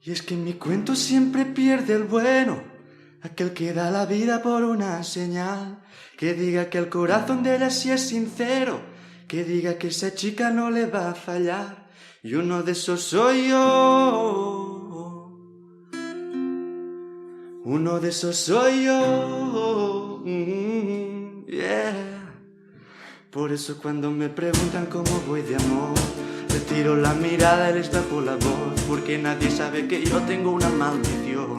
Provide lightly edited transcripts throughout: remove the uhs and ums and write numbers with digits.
Y es que en mi cuento siempre pierde el bueno, aquel que da la vida por una señal, que diga que el corazón de ella sí es sincero, que diga que esa chica no le va a fallar. Y uno de esos soy yo, uno de esos soy yo, yeah. Por eso cuando me preguntan cómo voy de amor, retiro la mirada y les tapo la voz, porque nadie sabe que yo tengo una maldición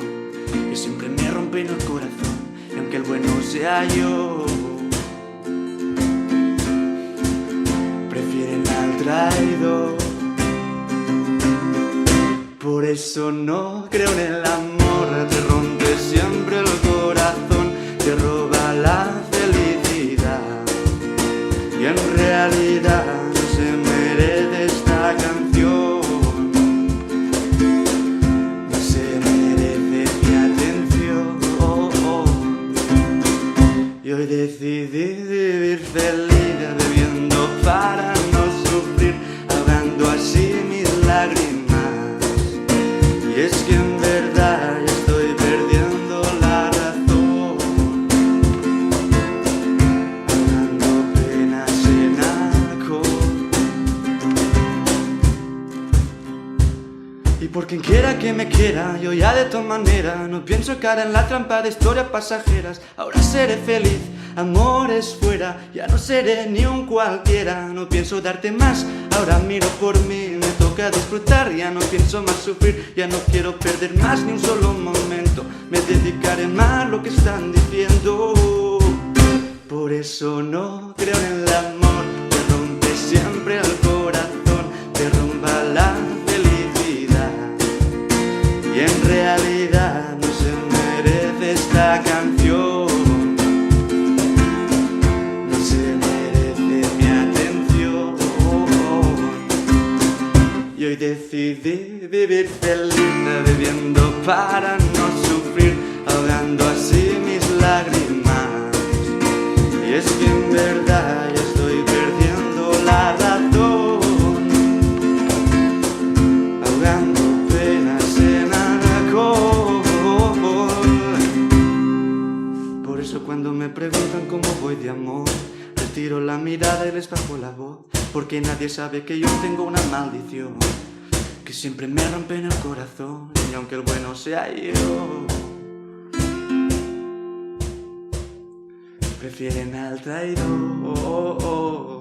que siempre me rompe en el corazón, y aunque el bueno sea yo, prefieren al traidor. Por eso no creo en el amor, te rompe siempre el corazón, te roba la felicidad, y en realidad no se merece esta canción, no se merece mi atención. Y hoy decidí vivir feliz, bebiendo para no sufrir, ahogando así mis lágrimas. Y es que en verdad ya estoy perdiendo la razón, ahogando penas en alcohol. Y por quien quiera que me quiera, yo ya de todas maneras no pienso caer en la trampa de historias pasajeras. Ahora seré feliz, amores fuera, ya no seré ni un cualquiera. No pienso darte más, ahora miro por mí, me toca disfrutar, ya no pienso más sufrir, ya no quiero perder más ni un solo momento, me dedicaré más a lo que están diciendo. Por eso no creo en el amor, te rompe siempre el corazón, te rompa la felicidad, y en realidad no se merece esta canción, no se merece mi atención. Y hoy decidí vivir feliz, bebiendo para no sufrir, ahogando así mis lágrimas. Y es que en verdad ya estoy perdiendo la razón, ahogando penas en alcohol. Por eso cuando me preguntan cómo voy de amor, retiro la mirada y les bajo la voz, porque nadie sabe que yo tengo una maldición que siempre me rompe en el corazón, y aunque el bueno sea yo, prefieren al traidor.